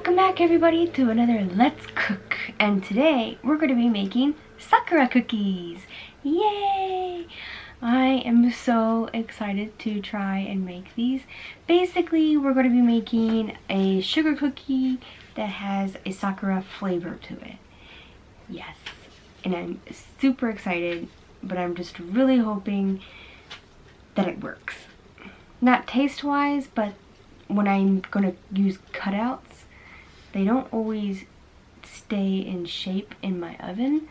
Welcome back everybody to another Let's Cook, and today we're going to be making Sakura cookies. Yay! I am so excited to try and make these. Basically, we're going to be making a sugar cookie that has a Sakura flavor to it. Yes, and I'm super excited, but I'm just really hoping that it works. Not taste-wise, but when I'm going to use cutouts, they don't always stay in shape in my oven,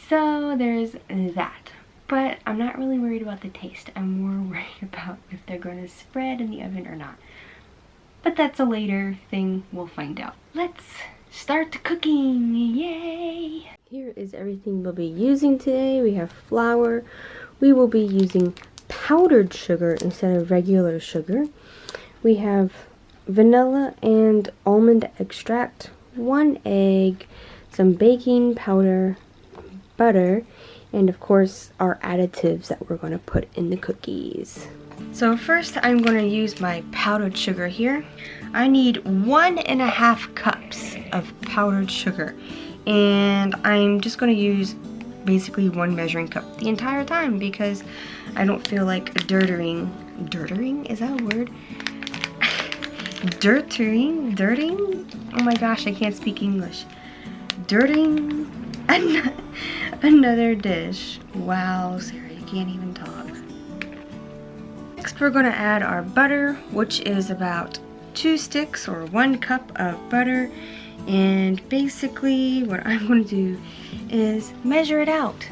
so there's that. But I'm not really worried about the taste. I'm more worried about if they're going to spread in the oven or not. But that's a later thing, we'll find out. Let's start cooking, yay! Here is everything we'll be using today. We have flour. We will be using powdered sugar instead of regular sugar. We have vanilla and almond extract, 1 egg, some baking powder, butter, and of course our additives that we're going to put in the cookies. So first I'm going to use my powdered sugar here. I need 1.5 cups of powdered sugar, and I'm just going to use basically 1 measuring cup the entire time because I don't feel like dirting, is that a word? Dirting? Oh my gosh, I can't speak English. Dirting another dish. Wow, Sarah, you can't even talk. Next, we're going to add our butter, which is about 2 sticks or 1 cup of butter. And basically, what I'm going to do is measure it out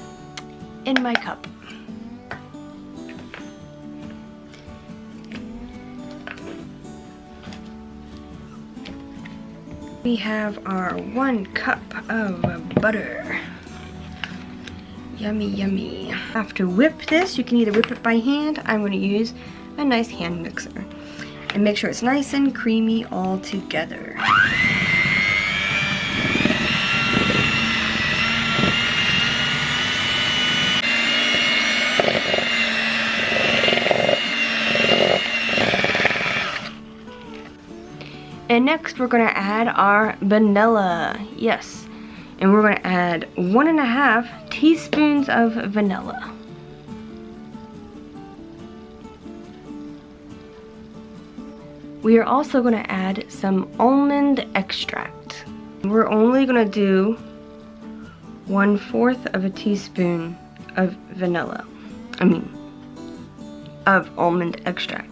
in my cup. We have our 1 cup of butter. Yummy, yummy. After whip this, you can either whip it by hand. I'm going to use a nice hand mixer. And make sure it's nice and creamy all together. And next we're going to add our vanilla. Yes. And we're going to add 1.5 teaspoons of vanilla. We are also going to add some almond extract. We're only going to do 1/4 of a teaspoon of vanilla. Of almond extract.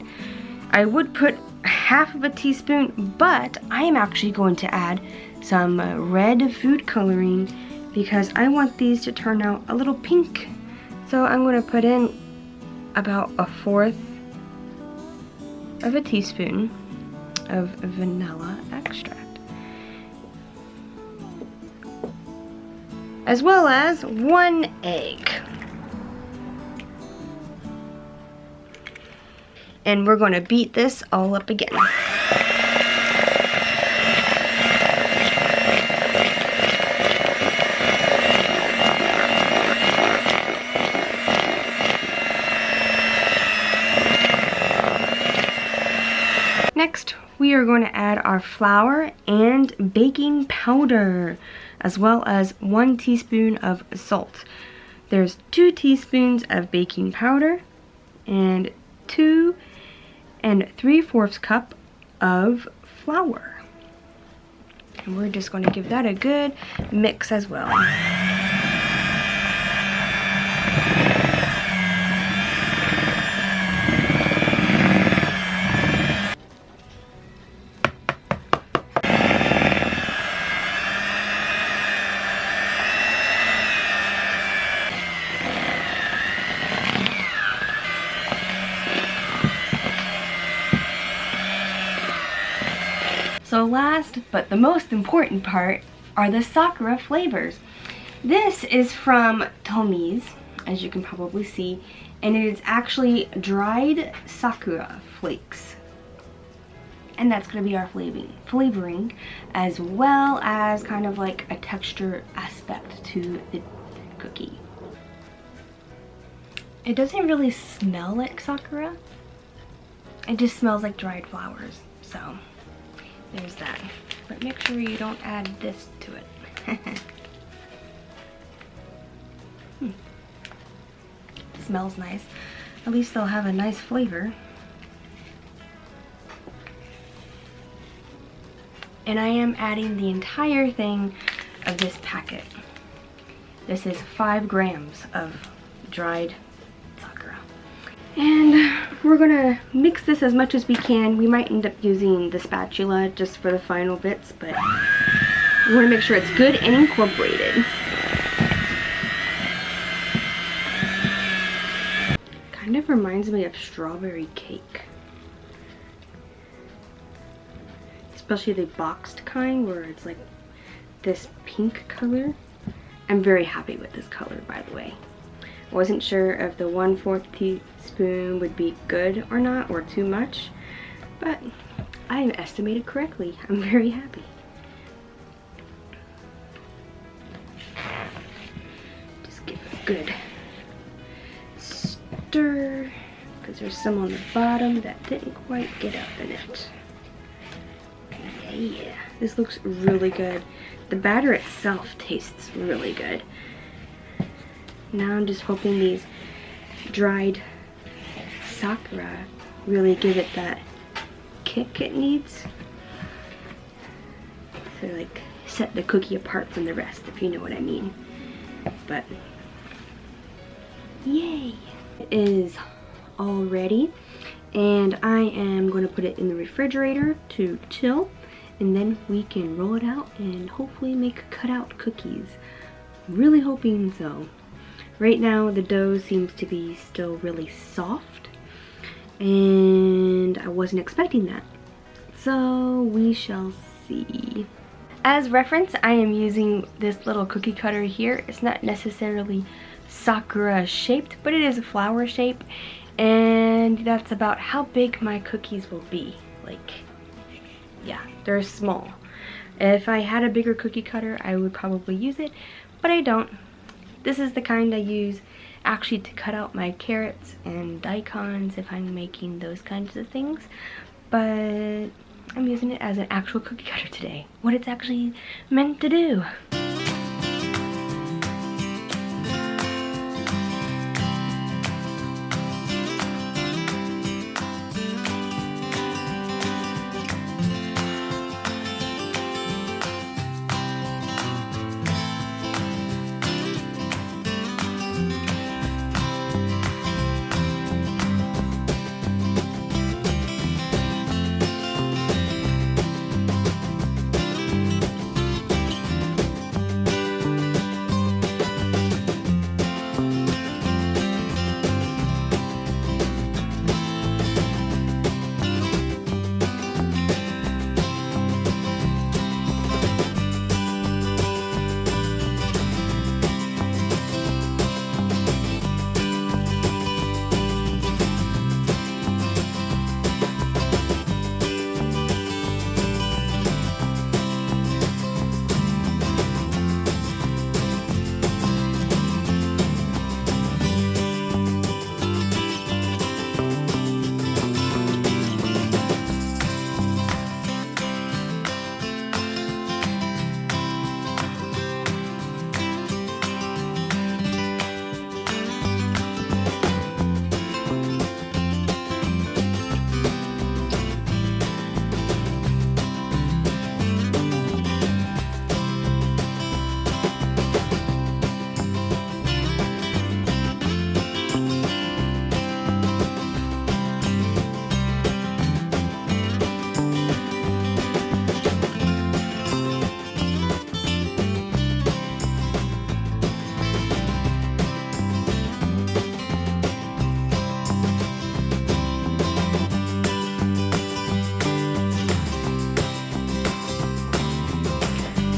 I would put 1/2 of a teaspoon, but I am actually going to add some red food coloring because I want these to turn out a little pink. So I'm going to put in about 1/4 of a teaspoon of vanilla extract, as well as 1 egg. And we're going to beat this all up again. Next, we are going to add our flour and baking powder, as well as 1 teaspoon of salt. There's 2 teaspoons of baking powder and 2 3/4 cup of flour. And we're just going to give that a good mix as well. So last, but the most important part, are the Sakura flavors. This is from Tommy's, as you can probably see, and it is actually dried Sakura flakes. And that's going to be our flavoring, as well as kind of like a texture aspect to the cookie. It doesn't really smell like Sakura. It just smells like dried flowers, so there's that. but make sure you don't add this to it. It smells nice. At least they'll have a nice flavor. And I am adding the entire thing of this packet. This is 5 grams of dried sakura. And we're gonna mix this as much as we can. We might end up using the spatula just for the final bits, but we wanna make sure it's good and incorporated. Kind of reminds me of strawberry cake. Especially the boxed kind where it's like this pink color. I'm very happy with this color, by the way. I wasn't sure if the 1/4 teaspoon would be good or not, or too much, but I estimated correctly. I'm very happy. Just give it a good stir, because there's some on the bottom that didn't quite get up in it. Yeah, this looks really good. The batter itself tastes really good. Now I'm just hoping these dried sakura really give it that kick it needs. So like set the cookie apart from the rest, if you know what I mean. But yay! It is all ready, and I am going to put it in the refrigerator to chill. And then we can roll it out and hopefully make cutout cookies. Really hoping so. Right now the dough seems to be still really soft, and I wasn't expecting that. So we shall see. As reference, I am using this little cookie cutter here. It's not necessarily sakura shaped, but it is a flower shape, and that's about how big my cookies will be. Like, yeah, they're small. If I had a bigger cookie cutter, I would probably use it, but I don't. This is the kind I use actually to cut out my carrots and daikons if I'm making those kinds of things, but I'm using it as an actual cookie cutter today. What it's actually meant to do.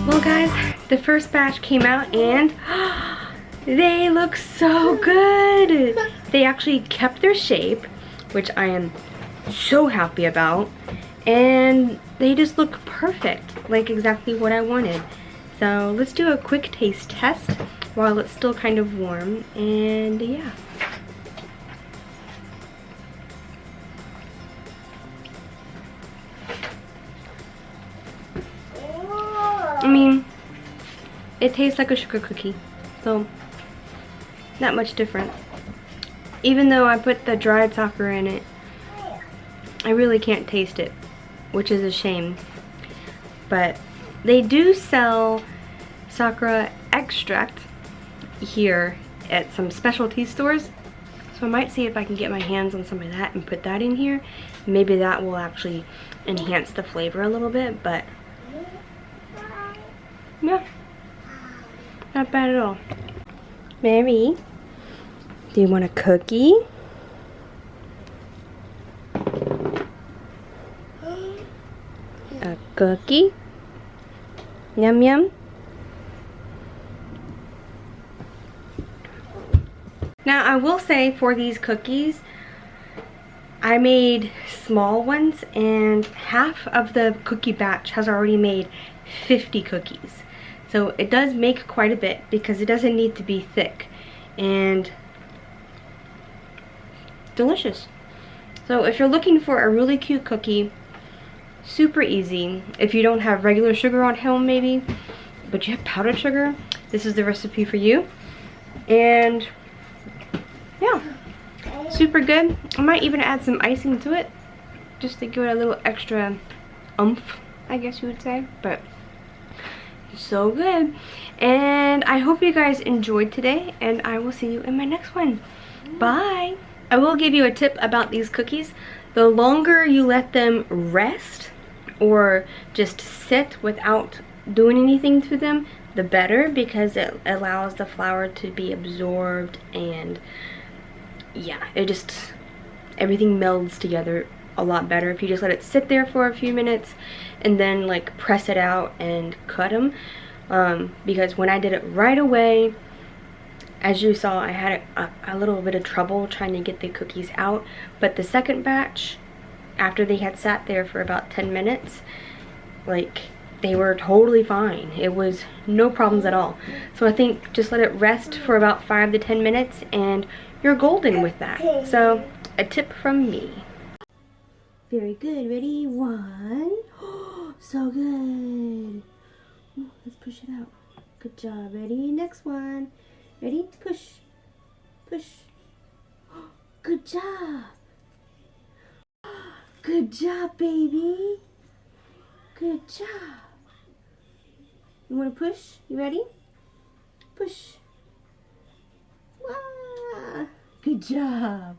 Well guys, the first batch came out and they look so good. They actually kept their shape, which I am so happy about, and they just look perfect, like exactly what I wanted. So let's do a quick taste test while it's still kind of warm, and yeah. I mean, it tastes like a sugar cookie, so not much different. Even though I put the dried Sakura in it, I really can't taste it, which is a shame. But they do sell Sakura extract here at some specialty stores, so I might see if I can get my hands on some of that and put that in here. Maybe that will actually enhance the flavor a little bit, but yeah, not bad at all. Mary, do you want a cookie? A cookie? Yum yum. Now I will say, for these cookies, I made small ones, and half of the cookie batch has already made 50 cookies. So it does make quite a bit because it doesn't need to be thick, and delicious. So if you're looking for a really cute cookie, super easy. If you don't have regular sugar on home maybe, but you have powdered sugar, this is the recipe for you. And yeah, super good. I might even add some icing to it just to give it a little extra oomph, I guess you would say. But so good. And I hope you guys enjoyed today, and I will see you in my next one. Bye. I will give you a tip about these cookies. The longer you let them rest or just sit without doing anything to them, the better, because it allows the flour to be absorbed, and yeah, it just, everything melds together a lot better if you just let it sit there for a few minutes and then like press it out and cut them. Because when I did it right away, as you saw, I had a little bit of trouble trying to get the cookies out. But the second batch, after they had sat there for about 10 minutes, like, they were totally fine. It was no problems at all. So I think just let it rest for about 5 to 10 minutes and you're golden with that. So a tip from me. Very good. Ready? 1. Oh, so good. Ooh, let's push it out. Good job. Ready? Next one. Ready? Push. Push. Oh, good job. Good job, baby. Good job. You want to push? You ready? Push. Wow. Good job.